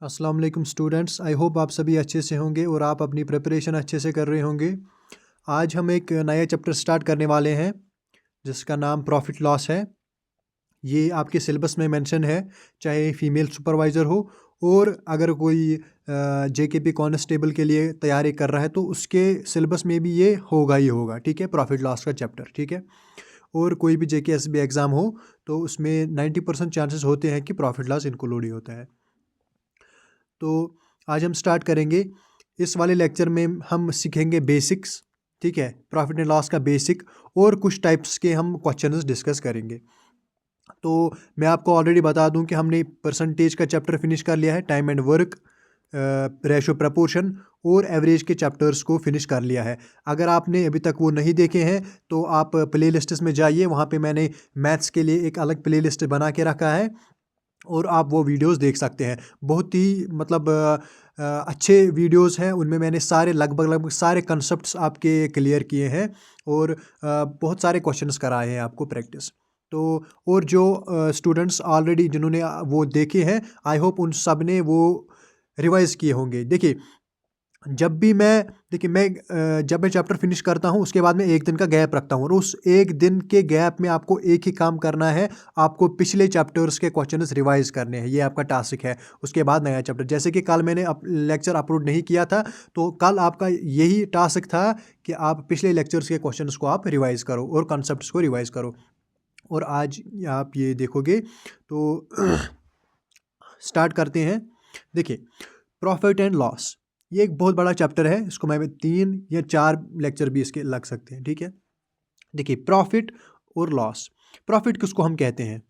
अस्सलाम वालेकुम students. I hope आप सभी अच्छे से होंगे और आप अपनी प्रिपरेशन अच्छे से कर रहे होंगे। आज हम एक नया चैप्टर स्टार्ट करने वाले हैं जिसका नाम प्रॉफिट लॉस है। ये आपके सिलेबस में मेंशन है, चाहे फीमेल सुपरवाइज़र हो और अगर कोई जेकेपी कांस्टेबल के लिए तैयारी कर रहा है तो उसके सिलेबस में भी ये होगा ही होगा। ठीक है, प्रॉफिट लॉस का चैप्टर। ठीक है, और कोई भी जेकेएसबी एग्ज़ाम हो तो उसमें 90% चांसेस होते हैं कि प्रॉफिट लॉस इंक्लूड ही होता है। तो आज हम स्टार्ट करेंगे। इस वाले लेक्चर में हम सीखेंगे बेसिक्स, ठीक है, प्रॉफिट एंड लॉस का बेसिक, और कुछ टाइप्स के हम क्वेश्चंस डिस्कस करेंगे। तो मैं आपको ऑलरेडी बता दूं कि हमने परसेंटेज का चैप्टर फिनिश कर लिया है, time and work, ratio proportion और एवरेज के चैप्टर्स को फिनिश कर लिया है। अगर आपने अभी तक वो नहीं देखे हैं तो आप प्ले लिस्ट्स में जाइए, वहाँ पे मैंने मैथ्स के लिए एक अलग प्ले लिस्ट बना के रखा है और आप वो वीडियोस देख सकते हैं। बहुत ही मतलब अच्छे वीडियोस हैं, उनमें मैंने सारे लगभग सारे कंसेप्ट्स आपके क्लियर किए हैं और बहुत सारे क्वेश्चंस कराए हैं आपको प्रैक्टिस। तो और जो स्टूडेंट्स ऑलरेडी जिन्होंने वो देखे हैं, आई होप उन सब ने वो रिवाइज किए होंगे। देखिए, जब भी मैं देखिए मैं जब मैं चैप्टर फिनिश करता हूँ उसके बाद मैं एक दिन का गैप रखता हूँ और उस एक दिन के गैप में आपको एक ही काम करना है, आपको पिछले चैप्टर्स के क्वेश्चंस रिवाइज करने हैं। ये आपका टास्क है। उसके बाद नया चैप्टर, जैसे कि कल मैंने लेक्चर अपलोड नहीं किया था तो कल आपका यही टास्क था कि आप पिछले लेक्चर्स के क्वेश्चंस को आप रिवाइज करो और कॉन्सेप्ट्स को रिवाइज करो। और आज आप ये देखोगे तो स्टार्ट करते हैं। देखिए, प्रॉफिट एंड लॉस ये एक बहुत बड़ा चैप्टर है, इसको मैं 3 या 4 लेक्चर भी इसके लग सकते हैं। ठीक है, देखिए प्रॉफिट और लॉस। प्रॉफिट किसको हम कहते हैं?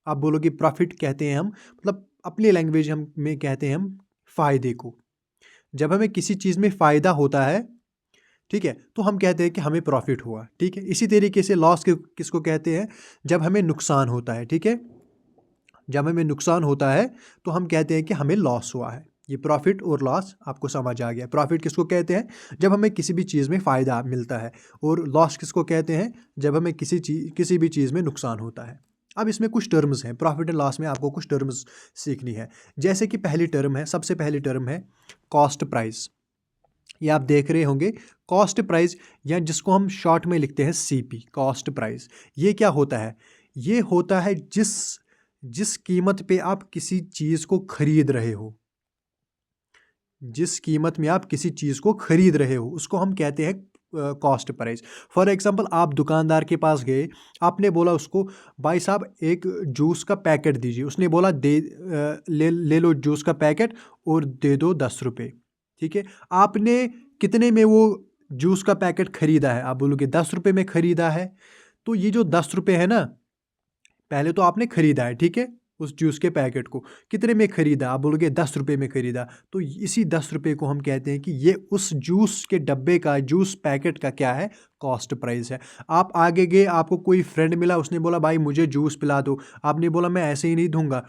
आप बोलोगे प्रॉफिट कहते हैं हम, मतलब अपनी लैंग्वेज हम में कहते हैं हम फ़ायदे को। जब हमें किसी चीज़ में फ़ायदा होता है, ठीक है, तो हम कहते हैं कि हमें प्रॉफिट हुआ। ठीक है, इसी तरीके से लॉस किसको कहते हैं? जब हमें नुकसान होता है। ठीक है, जब हमें नुकसान होता है तो हम कहते हैं कि हमें लॉस हुआ है। ये प्रॉफिट और लॉस आपको समझ आ गया। प्रॉफिट किसको कहते हैं? जब हमें किसी भी चीज़ में फ़ायदा मिलता है। और लॉस किसको कहते हैं? जब हमें किसी भी चीज़ में नुकसान होता है। अब इसमें कुछ टर्म्स हैं, प्रॉफिट एंड लॉस में आपको कुछ टर्म्स सीखनी है। जैसे कि पहली टर्म है, सबसे पहली टर्म है कॉस्ट प्राइस। ये आप देख रहे होंगे, कॉस्ट प्राइस, या जिसको हम शॉर्ट में लिखते हैं सीपी, कॉस्ट प्राइस। ये क्या होता है? ये होता है जिस जिस कीमत पे आप किसी चीज़ को खरीद रहे हो, जिस कीमत में आप किसी चीज़ को खरीद रहे हो उसको हम कहते हैं कॉस्ट प्राइस। फॉर एग्जांपल, आप दुकानदार के पास गए, आपने बोला उसको, भाई साहब एक जूस का पैकेट दीजिए। उसने बोला ले लो जूस का पैकेट और दे दो 10 रुपये। ठीक है, आपने कितने में वो जूस का पैकेट खरीदा है? आप बोलोगे 10 रुपये में खरीदा है। तो ये जो 10 रुपये है ना, पहले तो आपने खरीदा है, ठीक है, उस जूस के पैकेट को कितने में खरीदा? आप बोलोगे 10 रुपये में खरीदा। तो इसी 10 रुपये को हम कहते हैं कि ये उस जूस के डब्बे का, जूस पैकेट का क्या है? कॉस्ट प्राइस है। आप आगे गए, आपको कोई फ्रेंड मिला, उसने बोला भाई मुझे जूस पिला दो। आपने बोला मैं ऐसे ही नहीं दूंगा,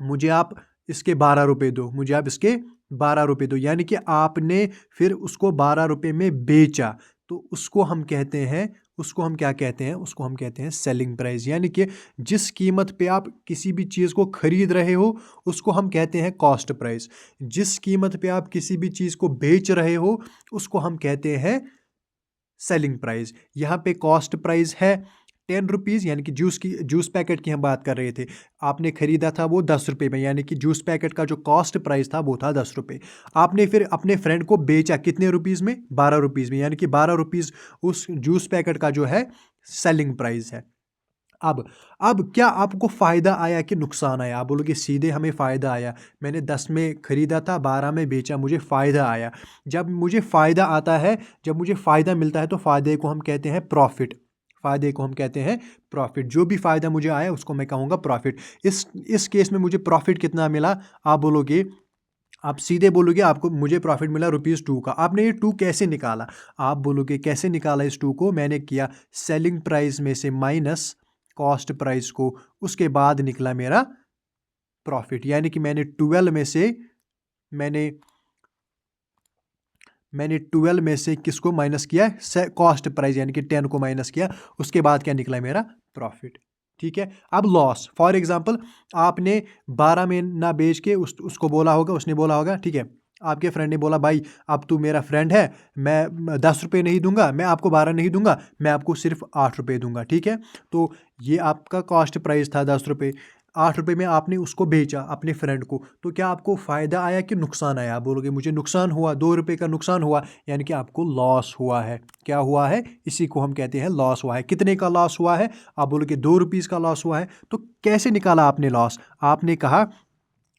मुझे आप इसके 12 रुपये दो, मुझे आप इसके 12 रुपये दो। यानी कि आपने फिर उसको 12 रुपये में बेचा। तो उसको हम कहते हैं, उसको हम क्या कहते हैं? उसको हम कहते हैं सेलिंग प्राइस। यानी कि जिस कीमत पे आप किसी भी चीज़ को खरीद रहे हो उसको हम कहते हैं कॉस्ट प्राइस। जिस कीमत पे आप किसी भी चीज़ को बेच रहे हो उसको हम कहते हैं सेलिंग प्राइस। यहाँ पे कॉस्ट प्राइस है 10 रुपीज़, यानी कि जूस पैकेट की हम बात कर रहे थे। आपने खरीदा था वो 10 रुपये में, यानी कि जूस पैकेट का जो कॉस्ट प्राइस था वो था 10 रुपये। आपने फिर अपने फ्रेंड को बेचा कितने रुपीज़ में? 12 रुपीज़ में, यानी कि 12 रुपीज़ उस जूस पैकेट का जो है सेलिंग प्राइस है। अब क्या आपको फ़ायदा आया कि नुकसान आया? आप बोलोगे सीधे हमें फ़ायदा आया। मैंने 10 में ख़रीदा था, 12 में बेचा, मुझे फ़ायदा आया। जब मुझे फ़ायदा आता है, जब मुझे फ़ायदा मिलता है तो फ़ायदे को हम कहते हैं प्रॉफ़िट। फ़ायदे को हम कहते हैं प्रॉफ़िट। जो भी फ़ायदा मुझे आया उसको मैं कहूँगा प्रॉफ़िट। इस केस में मुझे प्रॉफ़िट कितना मिला? आप बोलोगे, आप सीधे बोलोगे आपको, मुझे प्रॉफ़िट मिला ₹2 का। आपने ये 2 कैसे निकाला? आप बोलोगे कैसे निकाला इस 2 को? मैंने किया सेलिंग प्राइस में से माइनस कॉस्ट प्राइस को, उसके बाद निकला मेरा प्रॉफ़िट। यानी कि मैंने मैंने 12 में से किसको माइनस किया? कॉस्ट प्राइस, यानी कि 10 को माइनस किया, उसके बाद क्या निकला? मेरा प्रॉफ़िट। ठीक है। अब लॉस, फॉर एग्जांपल आपने 12 में ना बेच के उसको बोला होगा, उसने बोला होगा ठीक है, आपके फ्रेंड ने बोला भाई अब तू मेरा फ्रेंड है, मैं 10 रुपये नहीं दूंगा, मैं आपको 12 नहीं दूंगा, मैं आपको सिर्फ 8 रुपये दूंगा, ठीक है। तो ये आपका कॉस्ट प्राइस था 10 रुपये, 8 रुपये में आपने उसको बेचा अपने फ्रेंड को, तो क्या आपको फ़ायदा आया कि नुकसान आया? आप बोलोगे मुझे नुकसान हुआ, 2 रुपये का नुकसान हुआ, यानी कि आपको लॉस हुआ है। क्या हुआ है? इसी को हम कहते हैं लॉस हुआ है। कितने का लॉस हुआ है? आप बोलोगे 2 रुपीज़ का लॉस हुआ है। तो कैसे निकाला आपने लॉस? आपने कहा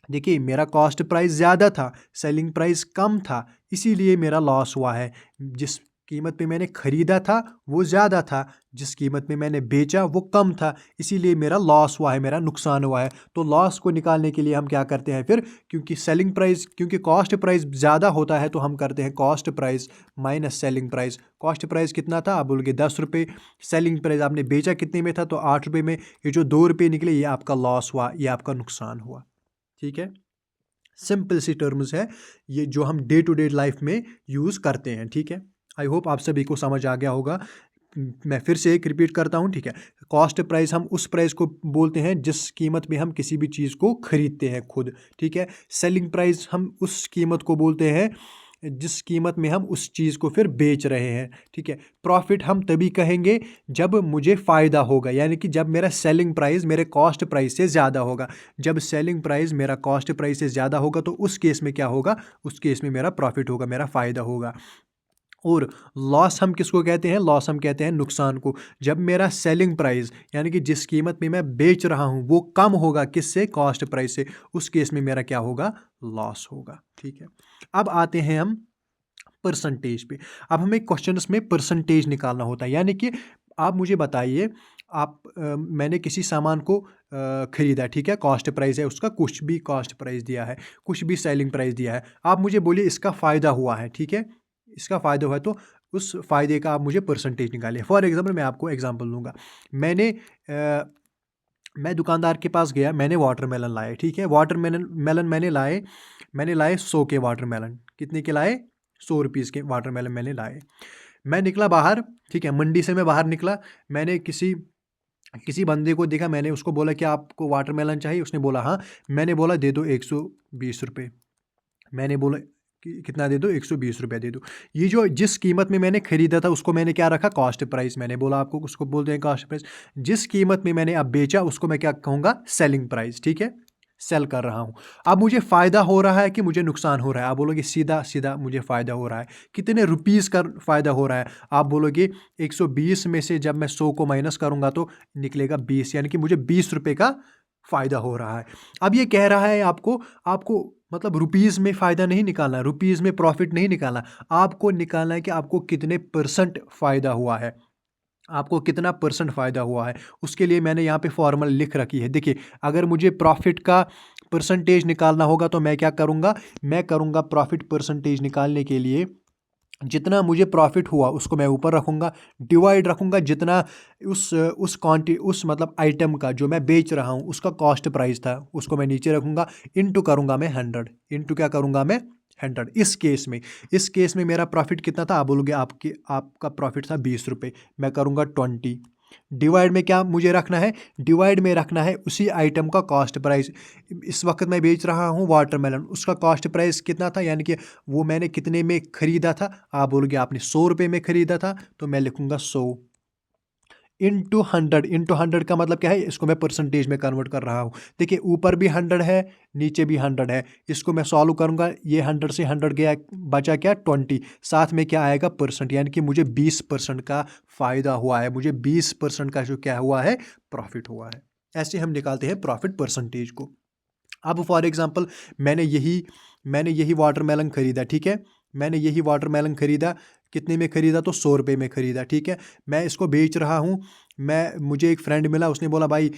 देखिए मेरा कॉस्ट प्राइस ज़्यादा था, सेलिंग प्राइस कम था, इसीलिए मेरा लॉस हुआ है। जिस कीमत पे मैंने ख़रीदा था वो ज़्यादा था, जिस कीमत में मैंने बेचा वो कम था, इसीलिए मेरा लॉस हुआ है, मेरा नुकसान हुआ है। तो लॉस को निकालने के लिए हम क्या करते हैं फिर, क्योंकि कॉस्ट प्राइस ज़्यादा होता है तो हम करते हैं cost price minus selling price. Cost price कितना था? आप बोलोगे 10 रुपये, सेलिंग प्राइस आपने बेचा कितने में था? तो 8 रुपये में। ये जो 2 रुपये निकले ये आपका लॉस हुआ, ये आपका नुकसान हुआ, ठीक है। सिंपल सी टर्म्स है ये जो हम डे टू डे लाइफ में यूज़ करते हैं, ठीक है। आई होप आप सभी को समझ आ गया होगा। मैं फिर से एक रिपीट करता हूँ, ठीक है। कॉस्ट प्राइस हम उस प्राइस को बोलते हैं जिस कीमत में हम किसी भी चीज़ को खरीदते हैं खुद, ठीक है। सेलिंग प्राइस हम उस कीमत को बोलते हैं जिस कीमत में हम उस चीज़ को फिर बेच रहे हैं, ठीक है। प्रॉफिट हम तभी कहेंगे जब मुझे फ़ायदा होगा, यानी कि जब मेरा सेलिंग प्राइस मेरे कॉस्ट प्राइस से ज़्यादा होगा। जब सेलिंग प्राइस मेरा कॉस्ट प्राइस से ज़्यादा होगा तो उस केस में क्या होगा? उस केस में मेरा प्रॉफिट होगा, मेरा फ़ायदा होगा। और लॉस हम किसको कहते हैं? लॉस हम कहते हैं नुकसान को। जब मेरा सेलिंग प्राइस यानी कि जिस कीमत में मैं बेच रहा हूँ वो कम होगा, किससे? कॉस्ट प्राइस से, उस केस में मेरा क्या होगा? लॉस होगा, ठीक है। अब आते हैं हम परसेंटेज पे। अब हमें क्वेश्चंस में परसेंटेज निकालना होता है, यानी कि आप मुझे बताइए मैंने किसी सामान को खरीदा, ठीक है, कॉस्ट प्राइस है उसका, कुछ भी कॉस्ट प्राइस दिया है, कुछ भी सेलिंग प्राइस दिया है, आप मुझे बोलिए इसका फ़ायदा हुआ है, ठीक है, इसका फ़ायदा हुआ है, तो उस फ़ायदे का आप मुझे परसेंटेज निकालिए। फॉर एग्जाम्पल मैं आपको एग्जाम्पल दूंगा, मैं दुकानदार के पास गया, मैंने वाटरमेलन लाए, ठीक है, वाटरमेलन मैंने लाए 100 के वाटरमेलन। कितने के लाए? 100 रुपीज़ के वाटरमेलन मैंने लाए। मैं निकला बाहर, ठीक है, मंडी से मैं बाहर निकला, मैंने किसी बंदे को देखा, मैंने उसको बोला कि आपको वाटरमेलन चाहिए? उसने बोला हाँ। मैंने बोला दे दो 120 रुपये। मैंने बोला कि कितना दे दो? 120 रुपये दे दो। ये जो जिस कीमत में मैंने खरीदा था उसको मैंने क्या रखा? Cost price. मैंने बोला आपको उसको बोलते हैं कॉस्ट प्राइस। जिस कीमत में मैंने अब बेचा उसको मैं क्या कहूँगा? सेलिंग प्राइस, ठीक है, सेल कर रहा हूँ। अब मुझे फ़ायदा हो रहा है कि मुझे नुकसान हो रहा है? आप बोलोगे सीधा सीधा मुझे फ़ायदा हो रहा है। कितने रुपीज़ का फ़ायदा हो रहा है? आप बोलोगे 120 में से जब मैं 100 को माइनस करूँगा तो निकलेगा 20, यानी कि मुझे 20 रुपये का फ़ायदा हो रहा है। अब ये कह रहा है आपको मतलब रुपीज़ में फ़ायदा नहीं निकालना, रुपीज़ में प्रॉफिट नहीं निकालना, आपको निकालना है कि आपको कितने परसेंट फ़ायदा हुआ है, आपको कितना परसेंट फ़ायदा हुआ है। उसके लिए मैंने यहाँ पे फॉर्मूला लिख रखी है। देखिए, अगर मुझे प्रॉफिट का परसेंटेज निकालना होगा तो मैं क्या करूँगा? मैं करूँगा प्रॉफिट परसेंटेज निकालने के लिए जितना मुझे प्रॉफिट हुआ उसको मैं ऊपर रखूँगा, डिवाइड रखूँगा जितना उस मतलब आइटम का जो मैं बेच रहा हूँ उसका कॉस्ट प्राइस था उसको मैं नीचे रखूँगा, इनटू करूँगा मैं 100, इनटू क्या करूँगा मैं? 100। इस केस में मेरा प्रॉफिट कितना था? आप बोलोगे आपका प्रॉफिट था 20 रुपये, मैं करूँगा 20। डिवाइड में क्या मुझे रखना है? डिवाइड में रखना है उसी आइटम का कॉस्ट प्राइस। इस वक्त मैं बेच रहा हूँ वाटरमेलन, उसका कॉस्ट प्राइस कितना था, यानी कि वो मैंने कितने में ख़रीदा था? आप बोलोगे आपने 100 रुपये में ख़रीदा था, तो मैं लिखूँगा 100 इंटू 100 का मतलब क्या है? इसको मैं परसेंटेज में कन्वर्ट कर रहा हूँ। देखिए ऊपर भी 100 है, नीचे भी 100 है, इसको मैं सॉल्व करूँगा, ये 100 से 100 गया, बचा क्या? 20, साथ में क्या आएगा? परसेंट, यानी कि मुझे 20% का फ़ायदा हुआ है, मुझे 20% का जो क्या हुआ है? प्रॉफिट हुआ है। ऐसे हम निकालते हैं प्रॉफिट परसेंटेज को। अब फॉर एग्जांपल मैंने यही वाटरमेलन ख़रीदा, ठीक है, मैंने यही वाटरमेलन ख़रीदा, कितने में ख़रीदा? तो 100 रुपये में ख़रीदा, ठीक है, मैं इसको बेच रहा हूँ। मुझे एक फ्रेंड मिला, उसने बोला भाई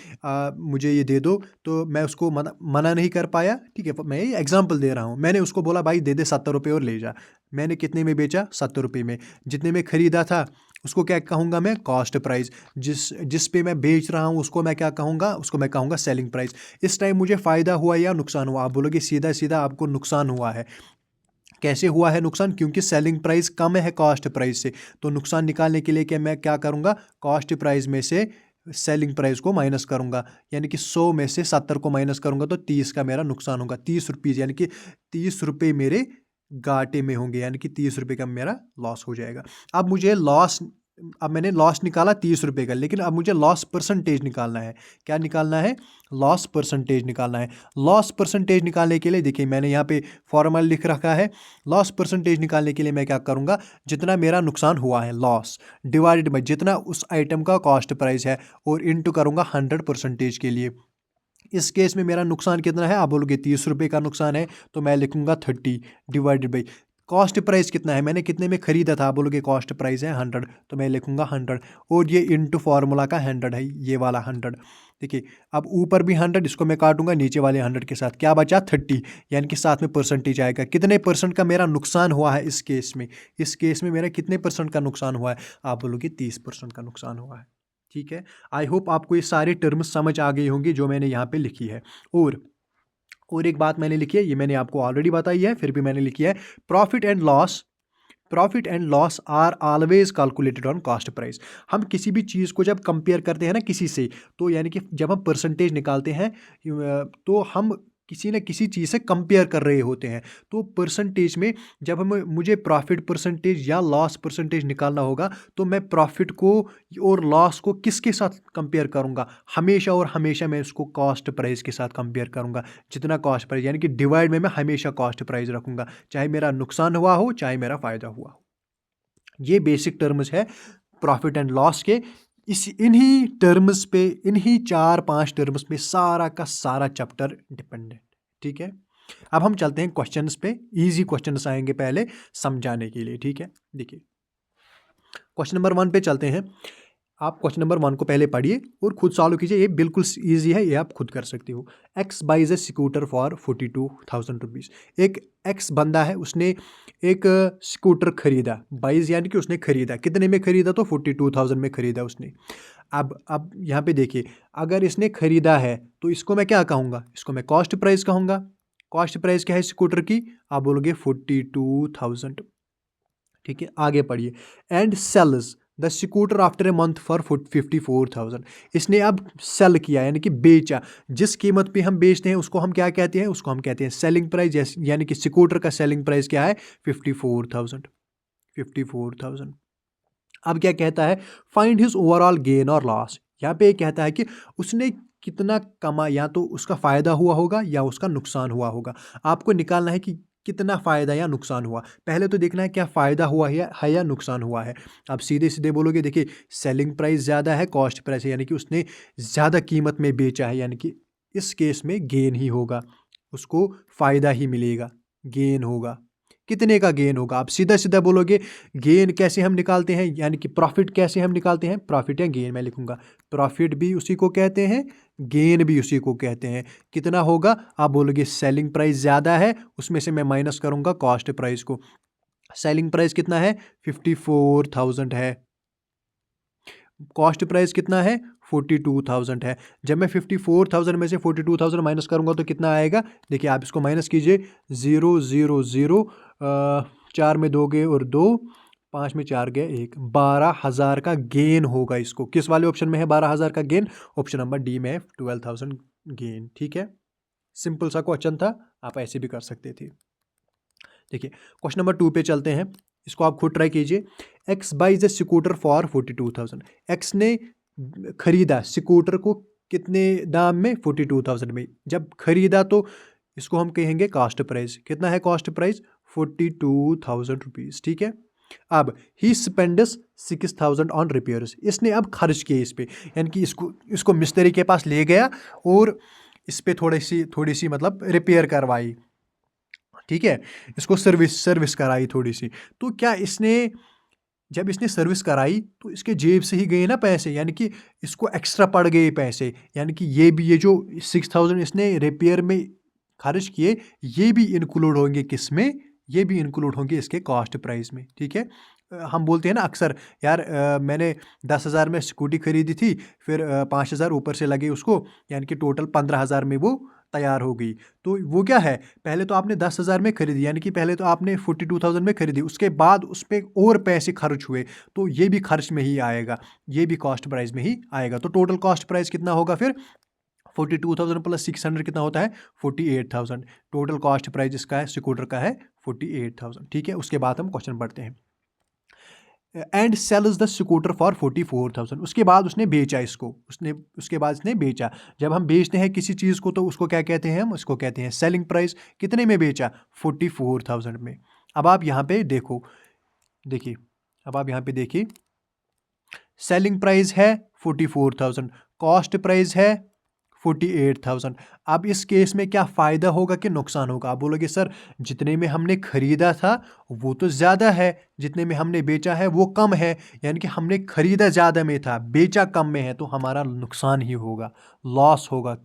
मुझे ये दे दो, तो मैं उसको मना नहीं कर पाया, ठीक है, मैं ये एग्जांपल दे रहा हूँ। मैंने उसको बोला भाई दे दे 70 रुपये और ले जा। मैंने कितने में बेचा? 70 रुपये में। जितने में ख़रीदा था उसको क्या कहूँगा मैं? Cost price. जिस पे मैं बेच रहा हूँ उसको मैं क्या कहूँगा? उसको मैं कहूँगा सेलिंग प्राइस। इस टाइम मुझे फ़ायदा हुआ या नुकसान हुआ? आप बोलोगे सीधा सीधा आपको नुकसान हुआ है। कैसे हुआ है नुकसान? क्योंकि सेलिंग प्राइस कम है कॉस्ट प्राइस से, तो नुकसान निकालने के लिए मैं क्या करूँगा? कॉस्ट प्राइस में से सेलिंग प्राइस को माइनस करूंगा, यानी कि 100 में से 70 को माइनस करूंगा तो 30 का मेरा नुकसान होगा। 30 रुपीज़, यानी कि 30 रुपये मेरे घाटे में होंगे, यानी कि 30 रुपये का मेरा लॉस हो जाएगा। अब मुझे लॉस, अब मैंने लॉस निकाला 30 रुपये का, लेकिन अब मुझे लॉस परसेंटेज निकालना है। क्या निकालना है? लॉस परसेंटेज निकालना है। लॉस परसेंटेज निकालने के लिए देखिए मैंने यहाँ पे फॉर्मूला लिख रखा है। लॉस परसेंटेज निकालने के लिए मैं क्या करूँगा, जितना मेरा नुकसान हुआ है लॉस डिवाइडेड बाई जितना उस आइटम का कॉस्ट प्राइस है और इंटू करूँगा 100% के लिए। इस केस में मेरा नुकसान कितना है? आप बोलोगे 30 रुपये का नुकसान है, तो मैं लिखूंगा 30 डिवाइडेड बाई कॉस्ट प्राइस कितना है, मैंने कितने में खरीदा था, आप बोलोगे कॉस्ट प्राइस है 100, तो मैं लिखूंगा 100 और ये इंटू फार्मूला का 100 है, ये वाला 100। देखिए अब ऊपर भी 100, इसको मैं काटूंगा नीचे वाले 100 के साथ, क्या बचा 30, यानी कि साथ में परसेंटेज आएगा। कितने परसेंट का मेरा नुकसान हुआ है इस केस में? इस केस में मेरा कितने परसेंट का नुकसान हुआ है? आप बोलोगे 30% का नुकसान हुआ है। ठीक है, आई होप आपको ये सारे टर्म्स समझ आ गई होंगी जो मैंने यहाँ पे लिखी है। और एक बात मैंने लिखी है, ये मैंने आपको ऑलरेडी बताई है, फिर भी मैंने लिखी है, profit and loss are always calculated on cost price. हम किसी भी चीज़ को जब कंपेयर करते हैं ना किसी से, तो यानी कि जब हम परसेंटेज निकालते हैं तो हम किसी न किसी चीज़ से कंपेयर कर रहे होते हैं। तो परसेंटेज में जब मुझे प्रॉफिट परसेंटेज या लॉस परसेंटेज निकालना होगा, तो मैं प्रॉफिट को और लॉस को किसके साथ कंपेयर करूंगा? हमेशा और हमेशा मैं उसको कॉस्ट प्राइस के साथ कंपेयर करूंगा। जितना कॉस्ट प्राइस, यानी कि डिवाइड में मैं हमेशा कॉस्ट प्राइस रखूंगा, चाहे मेरा नुकसान हुआ हो चाहे मेरा फ़ायदा हुआ हो। ये बेसिक टर्म्स है प्रॉफिट एंड लॉस के। इन्हीं टर्म्स पे, इन्हीं 4-5 टर्म्स पे सारा का सारा चैप्टर डिपेंडेंट। ठीक है, अब हम चलते हैं क्वेश्चंस पे। इजी क्वेश्चंस आएंगे पहले समझाने के लिए। ठीक है, देखिए क्वेश्चन नंबर 1 पे चलते हैं। आप क्वेश्चन नंबर 1 को पहले पढ़िए और खुद सॉल्व कीजिए, ये बिल्कुल ईजी है, ये आप खुद कर सकते हो। X buys a scooter for 42,000 rupees. एक एक्स बंदा है, उसने एक स्कूटर खरीदा। बाइज यानी कि उसने खरीदा, कितने में खरीदा? तो 42,000 में खरीदा उसने। अब यहाँ पे देखिए, अगर इसने खरीदा है तो इसको मैं क्या कहूँगा? इसको मैं कॉस्ट प्राइस कहूँगा। कॉस्ट प्राइस क्या है स्कूटर की? आप बोलोगे 42,000। ठीक है, आगे पढ़िए। And sells the scooter after a month for 54,000। इसने अब सेल किया, यानी कि बेचा। जिस कीमत पे हम बेचते हैं उसको हम क्या कहते हैं? उसको हम कहते हैं सेलिंग प्राइस, यानी कि स्कूटर का सेलिंग प्राइस क्या है? 54,000। अब क्या कहता है? फाइंड हिज ओवरऑल गेन और लॉस। यहाँ पे कहता है कि उसने कितना कमा, या तो उसका फ़ायदा हुआ होगा या उसका नुकसान हुआ होगा। आपको निकालना है कि कितना फ़ायदा या नुकसान हुआ। पहले तो देखना है क्या फ़ायदा हुआ है या नुकसान हुआ है। आप सीधे सीधे बोलोगे, देखिए सेलिंग प्राइस ज़्यादा है, कॉस्ट प्राइस है, यानी कि उसने ज़्यादा कीमत में बेचा है, यानी कि इस केस में गेन ही होगा, उसको फ़ायदा ही मिलेगा, गेन होगा। कितने का गेन होगा? आप सीधा सीधा बोलोगे गेन कैसे हम निकालते हैं, यानी कि प्रॉफिट कैसे हम निकालते हैं? प्रॉफिट या गेन मैं लिखूंगा। प्रॉफिट भी उसी को कहते हैं, गेन भी उसी को कहते हैं। कितना होगा? आप बोलोगे सेलिंग प्राइस ज़्यादा है, उसमें से मैं माइनस करूंगा कॉस्ट प्राइस को। सेलिंग प्राइस कितना है? 54,000 है। कॉस्ट प्राइस कितना है? 42,000 है। जब मैं 54,000 में से 42,000 माइनस करूंगा तो कितना आएगा? देखिए आप इसको माइनस कीजिए, 0 0 0, 4 में 2 गए और 2, 5 में 4 गए 1, 12,000 का गेन होगा इसको। किस वाले ऑप्शन में है 12,000 का गेन? ऑप्शन नंबर डी में है 12,000 गेन। ठीक है, सिंपल सा क्वेश्चन था, आप ऐसे भी कर सकते थे। देखिए क्वेश्चन नंबर 2 पे चलते हैं, इसको आप खुद ट्राई कीजिए। X buys a scooter for 42,000। X ने खरीदा स्कूटर को कितने दाम में? 42,000 में। जब खरीदा तो इसको हम कहेंगे कॉस्ट प्राइस। कितना है कॉस्ट प्राइस? 42,000 रुपीज़। ठीक है, अब ही स्पेंड्स 6,000 ऑन रिपेयर्स। इसने अब खर्च किए इस पे, यानी कि इसको मिस्त्री के पास ले गया और इस पे थोड़ी सी मतलब रिपेयर करवाई। ठीक है, इसको सर्विस कराई थोड़ी सी। तो क्या इसने, जब इसने सर्विस कराई तो इसके जेब से ही गए ना पैसे, यानी कि इसको एक्स्ट्रा पड़ गए पैसे, यानी कि ये जो 6,000 इसने रिपेयर में खर्च किए, ये भी इंक्लूड होंगे किस में? ये भी इंक्लूड होंगे इसके कॉस्ट प्राइस में। ठीक है, हम बोलते हैं ना अक्सर, यार मैंने 10,000 में स्कूटी खरीदी थी, फिर 5,000 ऊपर से लगे उसको, यानी कि टोटल 15,000 में वो तैयार हो गई। तो वो क्या है, पहले तो आपने 10,000 में खरीदी, यानी कि पहले तो आपने 42,000 में खरीदी, उसके बाद उस पर और पैसे खर्च हुए, तो ये भी खर्च में ही आएगा, ये भी कॉस्ट प्राइस में ही आएगा। तो टोटल कॉस्ट प्राइस कितना होगा फिर, 42,000 प्लस 600 कितना होता है, 48,000। टोटल कॉस्ट प्राइस इसका है, स्कूटर का है 48,000। ठीक है, उसके बाद हम क्वेश्चन पढ़ते हैं। And sells the scooter for 44,000। उसके बाद उसने बेचा इसको, उसके बाद इसने बेचा। जब हम बेचते हैं किसी चीज़ को तो उसको क्या कहते हैं, हम उसको कहते हैं सेलिंग प्राइस। कितने में बेचा, 44,000 में। अब आप यहाँ पे देखो, देखिए, अब आप यहाँ पे देखिए, सेलिंग प्राइस है 44,000, कॉस्ट प्राइस है 48,000। अब इस केस में क्या फ़ायदा होगा कि नुकसान होगा? आप बोलोगे सर जितने में हमने खरीदा था वो तो ज़्यादा है, जितने में हमने बेचा है वो कम है, यानी कि हमने खरीदा ज़्यादा में था, बेचा कम में है, तो हमारा नुकसान ही होगा, लॉस होगा।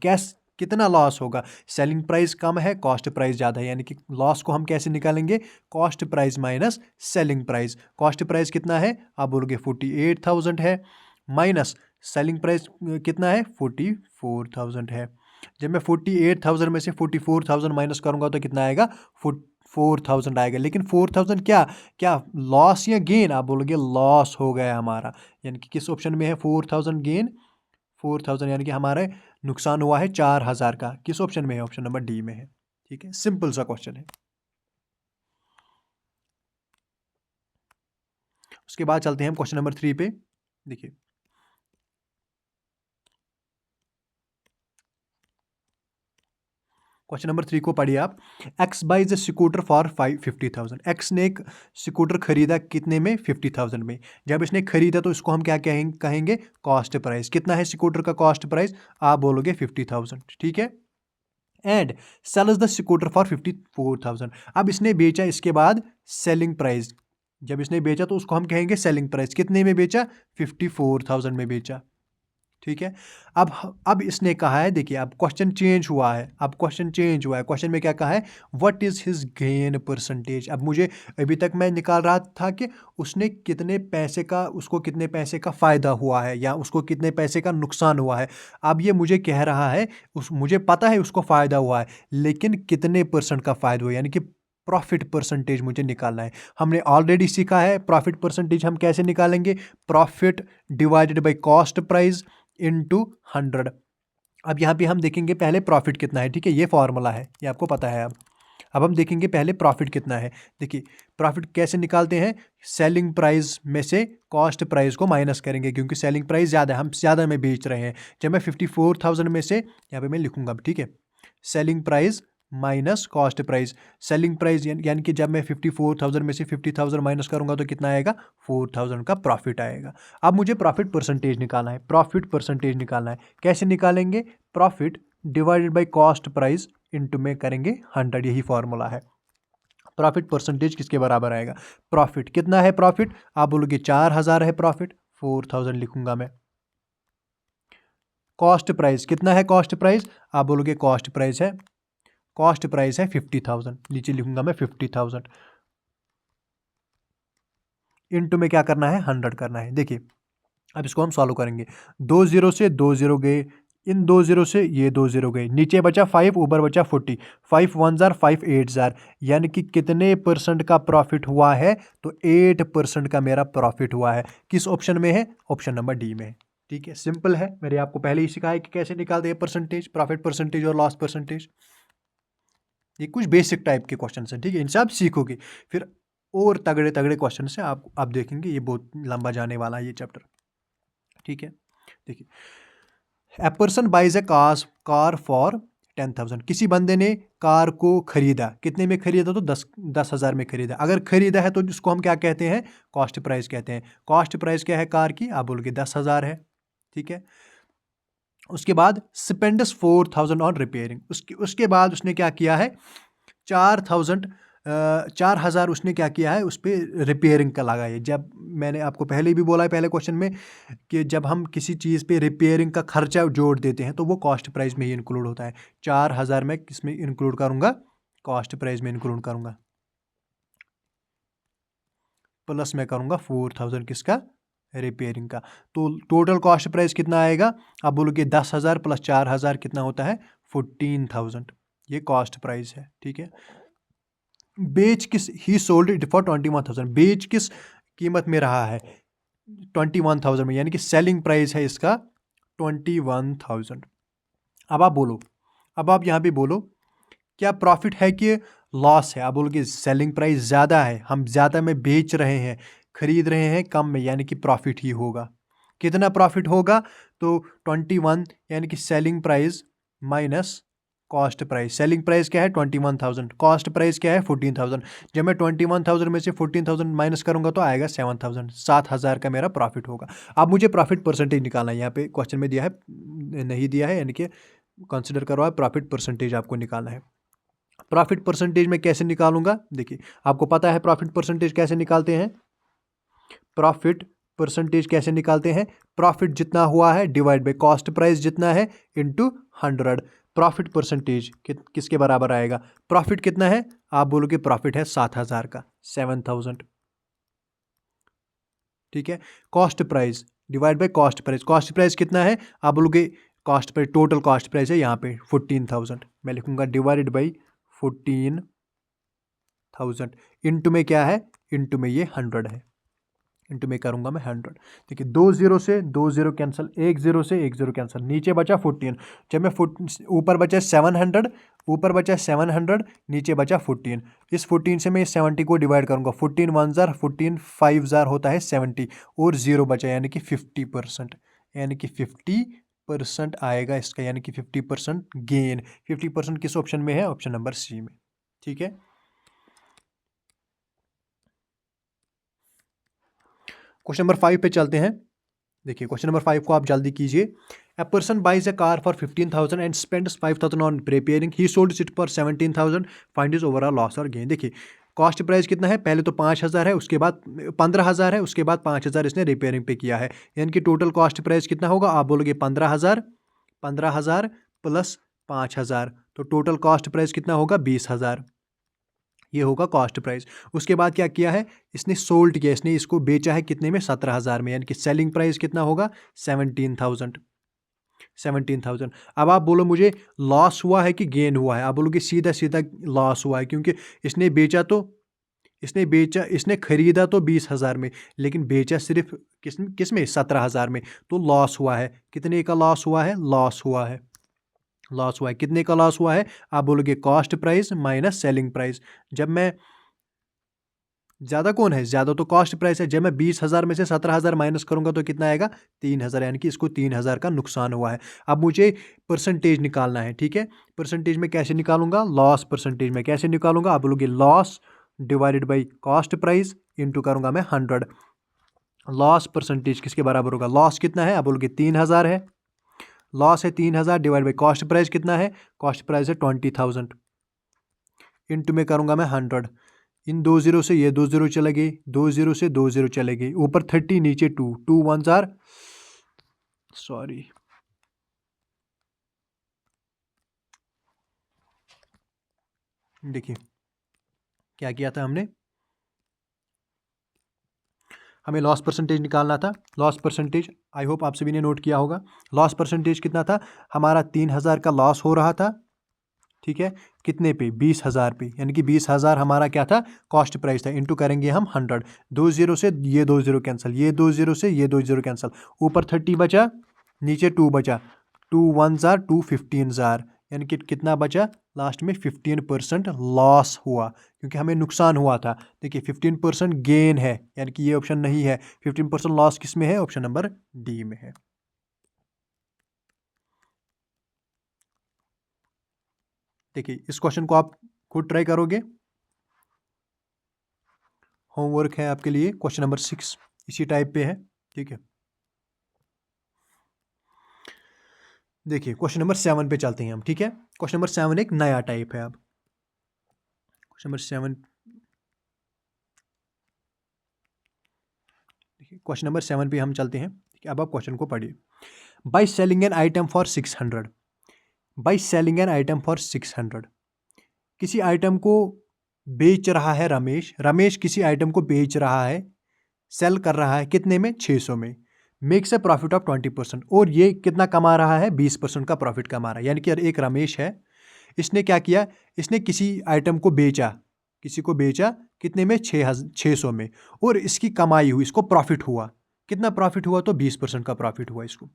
कितना लॉस होगा? सेलिंग प्राइस कम है, कॉस्ट प्राइस ज़्यादा है, यानी कि लॉस को हम कैसे निकालेंगे, cost price minus selling price. Cost price कितना है, आप बोलोगे 48,000 है, माइनस सेलिंग प्राइस कितना है, 44,000 है। जब मैं 48,000 में से 44,000 माइनस करूंगा तो कितना आएगा, 4,000 आएगा। लेकिन 4,000 क्या क्या लॉस या गेन, आप बोलोगे लॉस हो गया हमारा, यानी कि किस ऑप्शन में है 4,000 गेन, 4,000 यानी कि हमारे नुकसान हुआ है 4,000 का। किस ऑप्शन में है, ऑप्शन नंबर डी में है। ठीक है, सिंपल सा क्वेश्चन है। उसके बाद चलते हैं हम क्वेश्चन नंबर 3 पे। देखिए, क्वेश्चन नंबर 3 को पढ़िए आप। X buys a scooter for 50,000। X ने एक स्कूटर खरीदा कितने में, 50,000 में। जब इसने खरीदा तो इसको हम क्या कहेंगे, कॉस्ट प्राइस। कितना है स्कूटर का कॉस्ट प्राइस, आप बोलोगे 50,000। ठीक है, and sells the scooter for 54,000। अब इसने बेचा, इसके बाद सेलिंग प्राइस, जब इसने बेचा तो उसको हम कहेंगे सेलिंग प्राइस। कितने में बेचा, 54,000 में बेचा। ठीक है, अब इसने कहा है, देखिए अब क्वेश्चन चेंज हुआ है, अब क्वेश्चन चेंज हुआ है। क्वेश्चन में क्या कहा है, what is his gain percentage. अब मुझे, अभी तक मैं निकाल रहा था कि उसने कितने पैसे का, उसको कितने पैसे का फ़ायदा हुआ है या उसको कितने पैसे का नुकसान हुआ है। अब ये मुझे कह रहा है, मुझे पता है उसको फ़ायदा हुआ है, लेकिन कितने परसेंट का फ़ायदा हुआ, यानी कि प्रॉफिट परसेंटेज मुझे निकालना है। हमने ऑलरेडी सीखा है प्रॉफिट परसेंटेज हम कैसे निकालेंगे, profit divided by cost price into 100। अब यहाँ पे हम देखेंगे पहले प्रॉफिट कितना है। ठीक है, ये फॉर्मूला है, ये आपको पता है। अब हम देखेंगे पहले प्रॉफिट कितना है। देखिए प्रॉफिट कैसे निकालते हैं, सेलिंग प्राइस में से कॉस्ट प्राइस को माइनस करेंगे, क्योंकि सेलिंग प्राइस ज़्यादा है, हम ज़्यादा में बेच रहे हैं। जब मैं 54,000 में से, यहाँ पे मैं लिखूंगा, ठीक है, selling price minus cost price. Selling price यानी कि जब मैं 54,000 में से 50,000 माइनस करूंगा तो कितना आएगा, 4,000 का प्रॉफिट आएगा। अब मुझे प्रॉफिट परसेंटेज निकालना है, प्रॉफिट परसेंटेज निकालना है। कैसे निकालेंगे, profit divided by cost price into में करेंगे 100, यही फॉर्मूला है। प्रॉफिट परसेंटेज किसके बराबर आएगा, प्रॉफिट कितना है, प्रॉफिट आप बोलोगे 4,000 है, प्रॉफिट 4,000 लिखूंगा मैं। कॉस्ट प्राइस कितना है, कॉस्ट प्राइस आप बोलोगे कॉस्ट प्राइस है, कॉस्ट प्राइस है 50,000, नीचे लिखूंगा मैं 50,000। इनटू में क्या करना है, 100 करना है। देखिए अब इसको हम सॉल्व करेंगे, 2 जीरो से 2 जीरो गए, इन 2 जीरो से ये 2 जीरो गए, नीचे बचा 5, ऊपर बचा 40, 5 1 जार 5 8 जार, यानी कि कितने परसेंट का प्रॉफिट हुआ है, तो 8% का मेरा प्रॉफिट हुआ है। किस ऑप्शन में है, ऑप्शन नंबर डी में है। ठीक है, सिंपल है, मैंने आपको पहले ही सिखाया कि कैसे निकालते हैं परसेंटेज, प्रॉफिट परसेंटेज और लॉस परसेंटेज। ये कुछ बेसिक टाइप के क्वेश्चन हैं, ठीक है, इनसे आप सीखोगे, फिर और तगड़े तगड़े क्वेश्चन से आप देखेंगे, ये बहुत लंबा जाने वाला है ये चैप्टर। ठीक है, देखिए, a person buys a car for 10,000। किसी बंदे ने कार को खरीदा, कितने में खरीदा, तो 10,000 में खरीदा। अगर खरीदा है तो जिसको हम क्या कहते हैं, कॉस्ट प्राइस कहते हैं। कॉस्ट प्राइस क्या है कार की, आप बोलोगे 10,000 है। ठीक है, उसके बाद स्पेंडस 4,000 ऑन रिपेयरिंग, उसके बाद उसने क्या किया है, 4,000 उसने क्या किया है, उस पर रिपेयरिंग का लगा है। जब मैंने आपको पहले भी बोला है पहले क्वेश्चन में कि जब हम किसी चीज़ पे रिपेयरिंग का खर्चा जोड़ देते हैं तो वो कॉस्ट प्राइस में ही इंक्लूड होता है। 4,000 में किस में इंक्लूड करूँगा, कॉस्ट प्राइस में इंक्लूड करूँगा, प्लस मैं करूँगा 4,000 किसका, रिपेयरिंग का। तो टोटल कॉस्ट प्राइस कितना आएगा? आप बोलोगे 10,000 प्लस 4,000 कितना होता है? 14,000। ये कॉस्ट प्राइस है, ठीक है। बेच किस, ही सोल्ड इट फॉर 21,000, बेच किस कीमत में रहा है? 21,000 में, यानी कि सेलिंग प्राइस है इसका 21,000। अब आप बोलो, अब आप यहाँ पे बोलो क्या प्रॉफिट है कि लॉस है? आप बोलोगे सेलिंग प्राइस ज़्यादा है, हम ज़्यादा में बेच रहे हैं, खरीद रहे हैं कम में, यानी कि प्रॉफिट ही होगा। कितना प्रॉफिट होगा? तो 21 यानी कि selling price minus cost price. Selling price क्या है? 21,000, कॉस्ट प्राइस क्या है? 14,000। जब मैं 21,000 में से 14,000 माइनस करूंगा तो आएगा 7,000, 7,000 का मेरा प्रॉफिट होगा। अब मुझे प्रॉफिट परसेंटेज निकालना है, यहाँ पे क्वेश्चन में दिया है, नहीं दिया है, यानी कि कंसिडर करो आप, प्रॉफिट परसेंटेज आपको निकालना है। प्रॉफिट परसेंटेज में कैसे निकालूंगा? देखिए, आपको पता है प्रॉफिट परसेंटेज कैसे निकालते हैं। प्रॉफिट परसेंटेज कैसे निकालते हैं? प्रॉफिट जितना हुआ है डिवाइड बाय कॉस्ट प्राइस जितना है इनटू 100। प्रॉफिट परसेंटेज किसके बराबर आएगा? प्रॉफिट कितना है? आप बोलोगे प्रॉफिट है 7,000 का, 7,000, ठीक है। Cost price divide by cost price, cost price कितना है? आप बोलोगे cost price, total cost price है यहाँ पे 14,000, मैं लिखूंगा डिवाइडेड बाई 14,000। इंटू में क्या है? इंटू में ये 100 है, इंटू में करूंगा मैं 100। देखिए 2 0 से 2 0 कैंसिल, 1 0 से 1 0 कैंसिल, नीचे बचा 14। जब मैं ऊपर बचा 700, ऊपर बचा 700, नीचे बचा 14। इस 14 से मैं इस 70 को डिवाइड करूंगा, 14 1 जार, 14 5 जार होता है 70, और 0 बचा यानी कि 50%, यानी कि 50% आएगा इसका, यानी कि 50% गेन। 50% किस ऑप्शन में है? ऑप्शन नंबर सी में, ठीक है। क्वेश्चन नंबर 5 पे चलते हैं। देखिए क्वेश्चन नंबर 5 को आप जल्दी कीजिए। A person buys a car for 15,000 and spends 5,000 on repairing, he sold it for 17,000, find is overall loss और गेन। देखिए कॉस्ट प्राइस कितना है? पहले तो 5,000 है, उसके बाद 15,000 है, उसके बाद 5,000 इसने रिपेयरिंग पे किया है, यानी कि टोटल कॉस्ट प्राइस कितना होगा? आप बोलोगे 15,000, 15,000 प्लस 5,000, तो टोटल कॉस्ट प्राइस कितना होगा? 20,000, ये होगा कॉस्ट प्राइस। उसके बाद क्या किया है इसने? सोल्ड किया, इसने इसको बेचा है कितने में? 17,000 में, यानी कि सेलिंग प्राइस कितना होगा? 17,000, 17,000। अब आप बोलो मुझे लॉस हुआ है कि गेन हुआ है? आप बोलोगे सीधा सीधा लॉस हुआ है, क्योंकि इसने बेचा तो, इसने खरीदा तो 20,000 में, लेकिन बेचा सिर्फ किस में? 17,000 में, तो लॉस हुआ है। कितने का लॉस हुआ है? लॉस हुआ है, लॉस हुआ है। कितने का लॉस हुआ है? आप बोलोगे cost price minus selling price. जब मैं, ज़्यादा कौन है? ज़्यादा तो कॉस्ट प्राइस है। जब मैं 20,000 में से 17,000 माइनस करूंगा तो कितना आएगा? 3,000, यानी कि इसको 3,000 का नुकसान हुआ है। अब मुझे परसेंटेज निकालना है, ठीक है। परसेंटेज में कैसे निकालूंगा? लॉस परसेंटेज में कैसे निकालूंगा? आप बोलोगे loss divided by cost price into करूंगा मैं 100। लॉस परसेंटेज किसके बराबर होगा? लॉस कितना है? आप बोलोगे 3,000 है, लॉस है 3,000 डिवाइड बाई कॉस्ट प्राइस कितना है? कॉस्ट प्राइस है 20,000, इंटू में करूंगा मैं 100। इन 2 0 से ये 2 0 चले गए, 2 0 से 2 0 चले गए, ऊपर 30 नीचे 2, 2 1 जार, सॉरी, देखिए क्या किया था हमने, हमें लॉस परसेंटेज निकालना था। लॉस परसेंटेज आई होप आप सभी ने नोट किया होगा। लॉस परसेंटेज कितना था हमारा? 3,000 का लॉस हो रहा था, ठीक है। कितने पे? 20,000 पे, यानी कि 20,000 हमारा क्या था? कॉस्ट प्राइस था। इंटू करेंगे हम 100। 2 0 से ये 2 0 कैंसिल, ये 2 0 से ये 2 0 कैंसिल, ऊपर 30 बचा, नीचे 2 बचा, 2 1 जार, 2 15 जार, यानी कि कितना बचा लास्ट में? 15% लॉस हुआ, क्योंकि हमें नुकसान हुआ था। देखिए 15% गेन है, यानी कि ये ऑप्शन नहीं है। 15% लॉस किस में है? ऑप्शन नंबर डी में है। देखिए इस क्वेश्चन को आप खुद ट्राई करोगे, होमवर्क है आपके लिए। क्वेश्चन नंबर 6 इसी टाइप पे है, ठीक है। देखिए क्वेश्चन नंबर 7 पे चलते हैं हम, ठीक है। क्वेश्चन नंबर 7 एक नया टाइप है। अब क्वेश्चन नंबर 7, देखिए क्वेश्चन नंबर 7 पे हम चलते हैं, ठीक है। अब आप क्वेश्चन को पढ़िए। By selling an item for 600, by selling an item for 600, किसी आइटम को बेच रहा है रमेश, रमेश किसी आइटम को बेच रहा है सेल कर रहा है कितने में, 600 में, मेक्स ए प्रॉफिट ऑफ 20%, और ये कितना कमा रहा है, 20% का प्रॉफिट कमा रहा है। यानी कि एक रमेश है, इसने क्या किया, इसने किसी आइटम को बेचा, किसी को बेचा कितने में, 600 में, और इसकी कमाई हुई, इसको प्रॉफिट हुआ, कितना प्रॉफिट हुआ, तो 20% का प्रॉफिट हुआ इसको।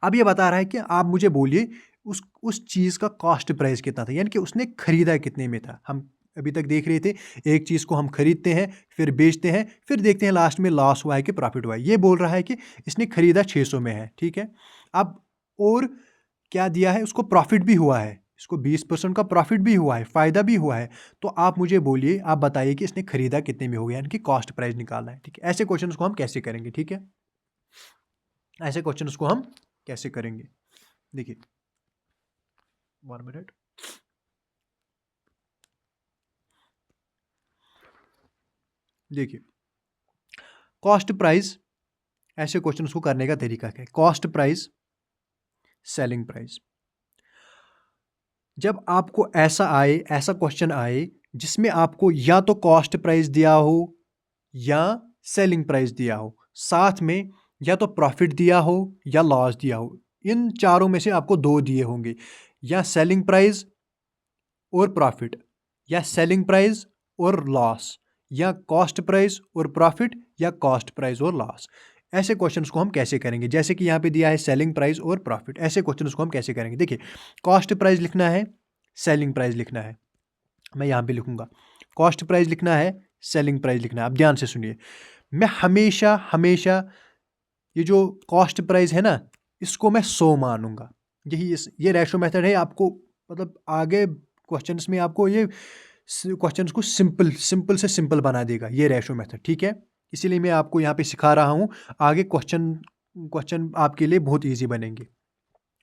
अब ये बता रहा है कि आप मुझे बोलिए उस चीज़ का कॉस्ट प्राइस कितना था, यानी कि उसने खरीदा कितने में था। हम अभी तक देख रहे थे एक चीज़ को हम खरीदते हैं, फिर बेचते हैं, फिर देखते हैं लास्ट में लॉस हुआ है कि प्रॉफिट हुआ है। ये बोल रहा है कि इसने खरीदा 600 में है, ठीक है। अब और क्या दिया है, उसको प्रॉफिट भी हुआ है, इसको 20% का प्रॉफिट भी हुआ है, फ़ायदा भी हुआ है। तो आप मुझे बोलिए, आप बताइए कि इसने खरीदा कितने में हो गया, यानी कि कॉस्ट प्राइस निकालना है, ठीक है। ऐसे क्वेश्चन को हम कैसे करेंगे, ठीक है, ऐसे क्वेश्चन को हम कैसे करेंगे, देखिए 1 मिनट। देखिए कॉस्ट प्राइस, ऐसे क्वेश्चन को करने का तरीका क्या है, कॉस्ट प्राइस, सेलिंग प्राइस। जब आपको ऐसा क्वेश्चन आए जिसमें आपको या तो कॉस्ट प्राइस दिया हो या सेलिंग प्राइस दिया हो, साथ में या तो प्रॉफिट दिया हो या लॉस दिया हो, इन चारों में से आपको 2 दिए होंगे, या सेलिंग प्राइस और प्रॉफिट, या सेलिंग प्राइस और लॉस, या कॉस्ट प्राइस और प्रॉफिट, या कॉस्ट प्राइस और लॉस। ऐसे क्वेश्चंस को हम कैसे करेंगे, जैसे कि यहाँ पे दिया है सेलिंग प्राइस और प्रॉफिट, ऐसे क्वेश्चंस को हम कैसे करेंगे। देखिए कॉस्ट प्राइस लिखना है, सेलिंग प्राइस लिखना है, मैं यहाँ पे लिखूंगा कॉस्ट प्राइस लिखना है, सेलिंग प्राइस लिखना है। अब ध्यान से सुनिए, मैं हमेशा हमेशा ये जो कॉस्ट प्राइस है ना, इसको मैं 100 मानूंगा। ये रेशो मेथड है, आपको मतलब आगे क्वेश्चंस में आपको ये क्वेश्चंस को सिंपल से सिंपल बना देगा ये रेशो मेथड, ठीक है। इसीलिए मैं आपको यहाँ पे सिखा रहा हूँ, आगे क्वेश्चन आपके लिए बहुत ईजी बनेंगे।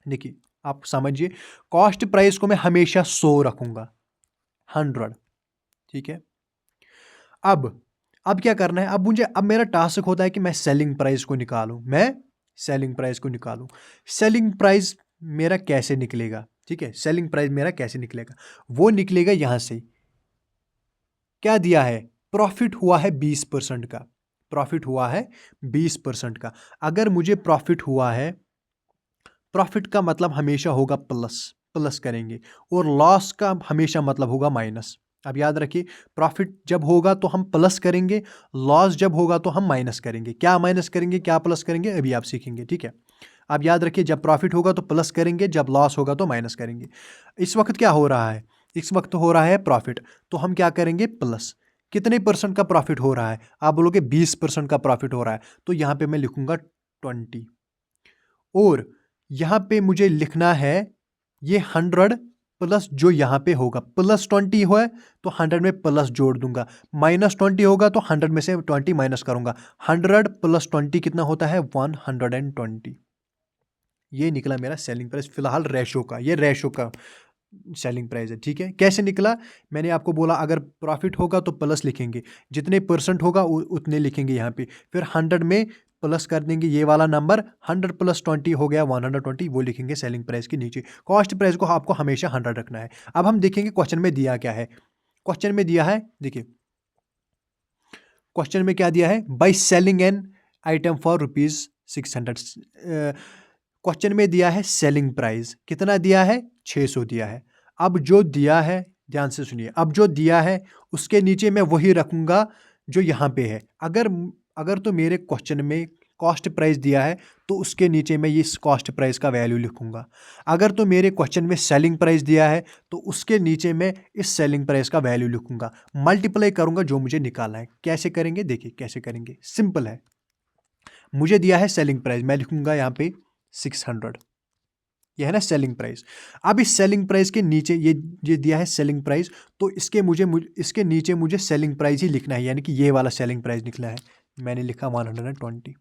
देखिए आप समझिए, कॉस्ट प्राइस को मैं हमेशा 100 रखूंगा, 100, ठीक है। अब क्या करना है, अब मेरा टास्क होता है कि मैं सेलिंग प्राइस को निकालूं, सेलिंग प्राइस मेरा कैसे निकलेगा, ठीक है। सेलिंग प्राइस मेरा कैसे निकलेगा, वो निकलेगा यहां से, क्या दिया है, प्रॉफिट हुआ है 20% का, प्रॉफिट हुआ है 20% का। अगर मुझे प्रॉफिट हुआ है, प्रॉफिट का मतलब हमेशा होगा प्लस करेंगे, और लॉस का हमेशा मतलब होगा माइनस। अब याद रखिए, प्रॉफिट जब होगा तो हम प्लस करेंगे, लॉस जब होगा तो हम माइनस करेंगे। क्या माइनस करेंगे, क्या प्लस करेंगे, अभी आप सीखेंगे, ठीक है। अब याद रखिए, जब प्रॉफिट होगा तो प्लस करेंगे, जब लॉस होगा तो माइनस करेंगे। इस वक्त क्या हो रहा है, इस वक्त हो रहा है प्रॉफिट, तो हम क्या करेंगे, प्लस। कितने परसेंट का प्रॉफिट हो रहा है, आप बोलोगे 20% का प्रॉफिट हो रहा है, तो यहाँ पे मैं लिखूंगा 20, और यहाँ पे मुझे लिखना है ये 100 प्लस जो यहाँ पे होगा, प्लस 20 हुआ है तो 100 में प्लस जोड़ दूंगा, माइनस 20 होगा तो 100 में से 20 माइनस करूंगा, 100 प्लस 20 कितना होता है, 120। ये निकला मेरा सेलिंग प्राइस, फिलहाल रेशो का, ये रेशो का सेलिंग प्राइस है, ठीक है। कैसे निकला, मैंने आपको बोला अगर प्रॉफिट होगा तो प्लस लिखेंगे, जितने परसेंट होगा उतने लिखेंगे यहाँ पे, फिर 100 में प्लस कर देंगे ये वाला नंबर, 100 प्लस 20 हो गया 120, वो लिखेंगे सेलिंग प्राइस के नीचे। कॉस्ट प्राइस को आपको हमेशा 100 रखना है। अब हम देखेंगे क्वेश्चन में दिया क्या है, क्वेश्चन में दिया है, देखिए क्वेश्चन में क्या दिया है, by selling an item for ₹600। Question में दिया है सेलिंग प्राइस कितना दिया है, 600 दिया है। अब जो दिया है, ध्यान से सुनिए, अब जो दिया है उसके नीचे मैं वही रखूंगा जो यहाँ पे है। अगर तो मेरे क्वेश्चन में कॉस्ट प्राइस दिया है तो उसके नीचे मैं इस कॉस्ट प्राइस का वैल्यू लिखूंगा। अगर तो मेरे क्वेश्चन में सेलिंग प्राइस दिया है तो उसके नीचे मैं इस सेलिंग प्राइस का वैल्यू लिखूंगा, मल्टीप्लाई करूंगा जो मुझे निकालना है। कैसे करेंगे, देखिए कैसे करेंगे, सिंपल है। मुझे दिया है सेलिंग प्राइस, मैं लिखूंगा यहाँ पे 600, ये है ना सेलिंग प्राइस। अब इस सेलिंग प्राइस के नीचे ये दिया है सेलिंग प्राइस, तो इसके नीचे मुझे सेलिंग प्राइस ही लिखना है, यानी कि ये वाला सेलिंग प्राइस निकला है, मैंने लिखा 120।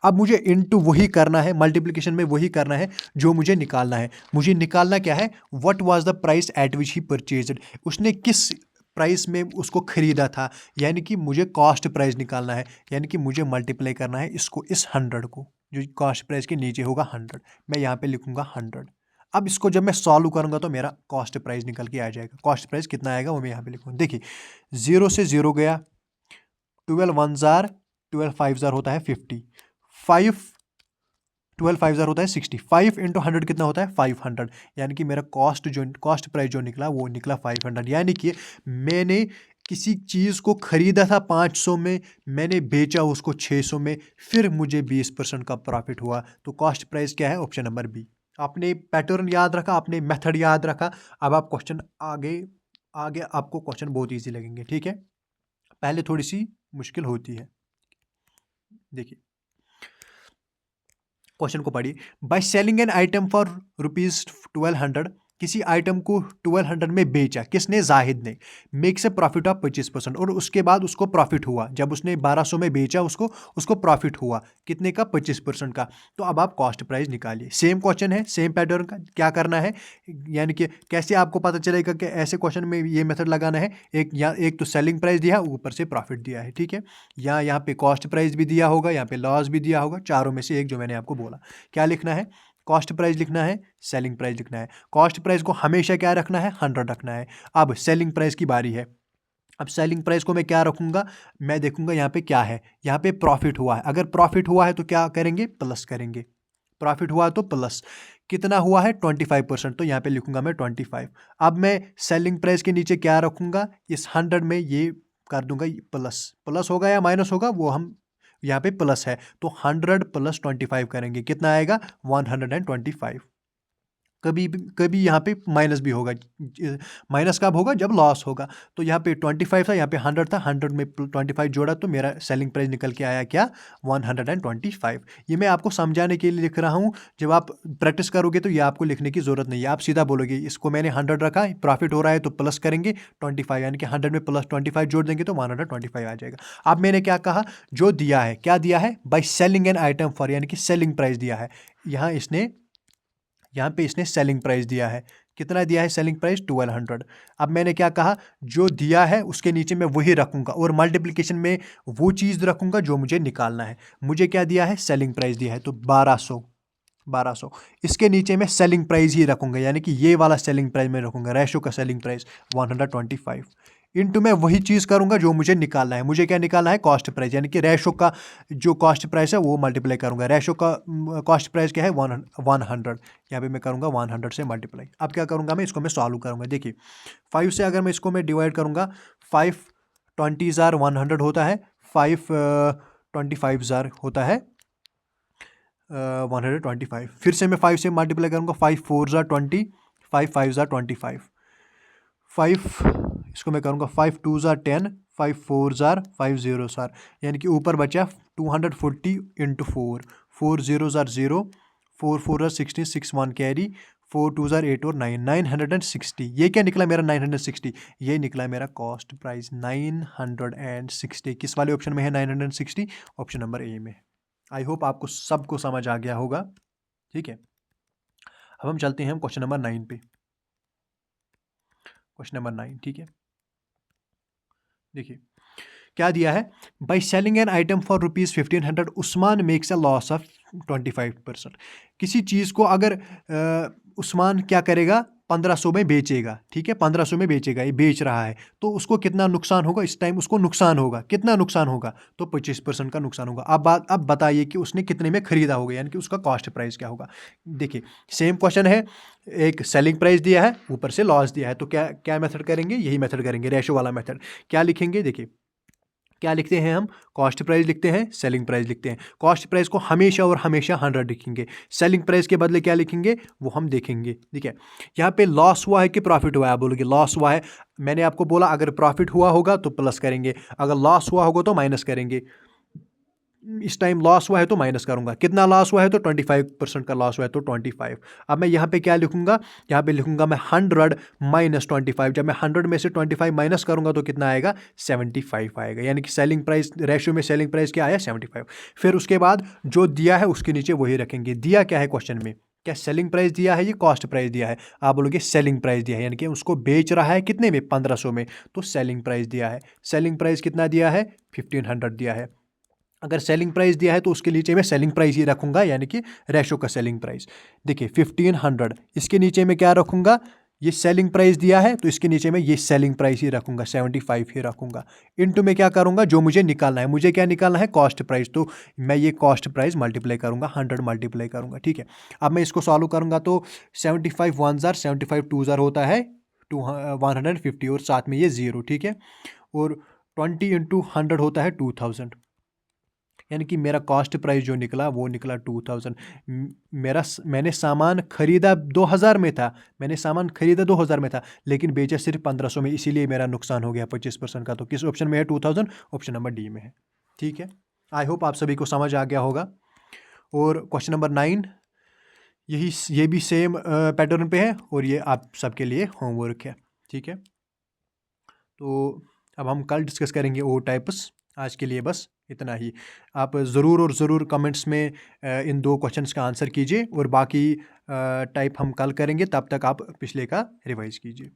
अब मुझे इनटू वही करना है, मल्टीप्लिकेशन में वही करना है जो मुझे निकालना है। मुझे निकालना क्या है, what was the price at which he purchased, उसने किस प्राइस में उसको खरीदा था, यानी कि मुझे कॉस्ट प्राइस निकालना है, यानी कि मुझे मल्टीप्लाई करना है इसको, इस 100 को, जो कॉस्ट प्राइस के नीचे होगा 100, मैं यहाँ पे लिखूंगा 100। अब इसको जब मैं सॉल्व करूंगा तो मेरा कॉस्ट प्राइस निकल के आ जाएगा। कॉस्ट प्राइस कितना आएगा वो मैं यहाँ पे लिखूंगा, देखिए 0 से 0 गया, 12 1 जार 12 5 ज़ार होता है 50, 5 12 5 ज़ार होता है 60, 5 इंटू 100 कितना होता है 500, यानी कि मेरा कॉस्ट प्राइस जो निकला वो निकला 500। यानी कि मैंने किसी चीज़ को ख़रीदा था 500 में, मैंने बेचा उसको 600 में, फिर मुझे 20% का प्रॉफिट हुआ। तो कॉस्ट प्राइस क्या है? Option number B. आपने पैटर्न याद रखा, आपने मेथड याद रखा, अब आप क्वेश्चन आगे आगे आपको क्वेश्चन बहुत ईजी लगेंगे। ठीक है, पहले थोड़ी सी मुश्किल होती है। देखिए क्वेश्चन को पढ़िए। By selling an item for ₹1200, किसी आइटम को 1200 में बेचा, किसने? जाहिद ने। मेक्स ए प्रॉफिट ऑफ 25%, और उसके बाद उसको प्रॉफिट हुआ, जब उसने 1200 में बेचा उसको प्रॉफिट हुआ कितने का? 25% का। तो अब आप कॉस्ट प्राइस निकालिए। सेम क्वेश्चन है, सेम पैटर्न का। क्या करना है, यानी कि कैसे आपको पता चलेगा कि ऐसे क्वेश्चन में ये मेथड लगाना है? एक तो सेलिंग प्राइस दिया है, ऊपर से प्रॉफिट दिया है। ठीक है, यहाँ पे कॉस्ट प्राइस भी दिया होगा, यहाँ पे लॉस भी दिया होगा, चारों में से एक जो मैंने आपको बोला। क्या लिखना है? कॉस्ट प्राइस लिखना है, सेलिंग प्राइस लिखना है। कॉस्ट प्राइस को हमेशा क्या रखना है? 100 रखना है। अब सेलिंग प्राइस की बारी है। अब सेलिंग प्राइस को मैं क्या रखूंगा? मैं देखूंगा यहाँ पे क्या है, यहाँ पे प्रॉफिट हुआ है। अगर प्रॉफिट हुआ है तो क्या करेंगे? प्लस करेंगे। प्रॉफिट हुआ तो प्लस। कितना हुआ है? 25%, तो यहाँ पे लिखूंगा मैं 25। अब मैं सेलिंग प्राइस के नीचे क्या रखूंगा? इस 100 में ये कर दूंगा प्लस। प्लस होगा या माइनस होगा वो हम यहाँ पे प्लस है, तो 100 + 25 करेंगे, कितना आएगा? 125। कभी यहाँ पे माइनस भी होगा। माइनस कब होगा? जब लॉस होगा। तो यहाँ पे 25 था, यहाँ पे 100 था, 100 में 25 जोड़ा तो मेरा सेलिंग प्राइस निकल के आया क्या? 125। ये मैं आपको समझाने के लिए लिख रहा हूँ। जब आप प्रैक्टिस करोगे तो ये आपको लिखने की ज़रूरत नहीं है, आप सीधा बोलोगे इसको मैंने 100 रखा, प्रॉफिट हो रहा है तो प्लस करेंगे 25, यानी कि 100 में प्लस 25 जोड़ देंगे तो 125 आ जाएगा। अब मैंने क्या कहा? जो दिया है, क्या दिया है? By selling an item for, यानी कि सेलिंग प्राइस दिया है। यहाँ पे इसने सेलिंग प्राइस दिया है। कितना दिया है सेलिंग प्राइस? 1200। अब मैंने क्या कहा? जो दिया है उसके नीचे मैं वही रखूंगा, और मल्टीप्लिकेशन में वो चीज़ रखूंगा जो मुझे निकालना है। मुझे क्या दिया है? सेलिंग प्राइस दिया है, तो 1200। इसके नीचे मैं सेलिंग प्राइस ही रखूंगा, यानी कि ये वाला सेलिंग प्राइस मैं रखूंगा, रेशो का सेलिंग प्राइस 125 इंटू मैं वही चीज़ करूंगा जो मुझे निकालना है। मुझे क्या निकालना है? कॉस्ट प्राइस, यानी कि रेशो का जो कॉस्ट प्राइस है वो मल्टीप्लाई करूंगा। रेशो का कॉस्ट प्राइस क्या है? 100। यहाँ पे मैं करूंगा 100 से मल्टीप्लाई। अब क्या करूंगा मैं? इसको मैं सॉल्व करूंगा। देखिए 5 से अगर मैं इसको मैं डिवाइड करूंगा, 5 20,000 100 होता है, 5 25,000 होता है 125। फिर से मैं 5 से मल्टीप्लाई करूंगा, 5 4 20, 5 5 25, 5 इसको मैं करूँगा 5 2 10, 5 4 5 0, यानी कि ऊपर बचा 240 इंटू 4, 4 0 0, 4 4 16, 6 1 कैरी, 4 2 8 और 9, 960। ये क्या निकला मेरा? 960। ये निकला मेरा कॉस्ट प्राइस 960। किस वाले ऑप्शन में है 960? ऑप्शन नंबर ए में। आई होप आपको सबको समझ आ गया होगा। ठीक है, अब हम चलते हैं क्वेश्चन नंबर 9 पे। क्वेश्चन नंबर 9, ठीक है, देखिए क्या दिया है? By selling an item for ₹1500, Usman makes a loss of 25%। किसी चीज़ को अगर उस्मान क्या करेगा? 1500 में बेचेगा। ठीक है, 1500 में बेचेगा, ये बेच रहा है, तो उसको कितना नुकसान होगा? इस टाइम उसको नुकसान होगा। कितना नुकसान होगा? तो 25% का नुकसान होगा। अब बताइए कि उसने कितने में खरीदा होगा, यानी कि उसका कॉस्ट प्राइस क्या होगा। देखिए सेम क्वेश्चन है, एक सेलिंग प्राइस दिया है, ऊपर से लॉस दिया है, तो क्या क्या मेथड करेंगे? यही मेथड करेंगे, रेशो वाला मेथड। क्या लिखेंगे? देखिए क्या लिखते हैं हम? कॉस्ट प्राइस लिखते हैं, सेलिंग प्राइस लिखते हैं। कॉस्ट प्राइस को हमेशा और हमेशा 100 लिखेंगे, सेलिंग प्राइस के बदले क्या लिखेंगे वो हम देखेंगे। ठीक है, यहाँ पे लॉस हुआ है कि प्रॉफिट हुआ है? आप बोलोगे लॉस हुआ है। मैंने आपको बोला अगर प्रॉफिट हुआ होगा तो प्लस करेंगे, अगर लॉस हुआ होगा तो माइनस करेंगे। इस टाइम लॉस हुआ है तो माइनस करूंगा। कितना लॉस हुआ है? तो 25% का लॉस हुआ है, तो 25। अब मैं यहाँ पे क्या लिखूंगा? यहाँ पे लिखूंगा मैं 100 माइनस 25। जब मैं 100 में से 25 माइनस करूंगा तो कितना आएगा? 75 आएगा, यानी कि सेलिंग प्राइस रेशियो में सेलिंग प्राइस क्या आया? 75। फिर उसके बाद जो दिया है उसके नीचे वही रखेंगे। दिया क्या है क्वेश्चन में? क्या सेलिंग प्राइस दिया है, ये कॉस्ट प्राइस दिया है? आप बोलोगे सेलिंग प्राइस दिया है, यानी कि उसको बेच रहा है कितने में? 1500 में, तो सेलिंग प्राइस दिया है। सेलिंग प्राइस कितना दिया है? 1500 दिया है। अगर सेलिंग प्राइस दिया है तो उसके नीचे मैं सेलिंग प्राइस ही रखूंगा, यानी कि रेशो का सेलिंग प्राइस। देखिए 1500, इसके नीचे मैं क्या रखूंगा? ये सेलिंग प्राइस दिया है तो इसके नीचे मैं ये सेलिंग प्राइस ही रखूंगा, 75 ही रखूंगा। इनटू में क्या करूंगा, जो मुझे निकालना है, मुझे क्या निकालना है, कॉस्ट प्राइस, तो मैं ये कॉस्ट प्राइस मल्टीप्लाई करूंगा, 100 मल्टीप्लाई करूंगा, ठीक है। अब मैं इसको सॉल्व करूंगा तो 75 1 जार 75 2 जार होता है 150 और साथ में ये 0, ठीक है। और 20 × 100 होता है 2000, यानी कि मेरा कॉस्ट प्राइस जो निकला वो निकला 2000। मैंने सामान खरीदा 2000 में था, मैंने सामान खरीदा 2000 में था, लेकिन बेचा सिर्फ 1500 में, इसीलिए मेरा नुकसान हो गया 25% का। तो किस ऑप्शन में है 2000? ऑप्शन नंबर डी में है, ठीक है। आई होप आप सभी को समझ आ गया होगा। और क्वेश्चन नंबर 9, ये भी सेम पैटर्न पे है और ये आप सबके लिए होमवर्क है, ठीक है। तो अब हम कल डिस्कस करेंगे ओ टाइप्स। आज के लिए बस इतना ही। आप ज़रूर और ज़रूर कमेंट्स में इन 2 क्वेश्चंस का आंसर कीजिए और बाकी टाइप हम कल करेंगे, तब तक आप पिछले का रिवाइज कीजिए।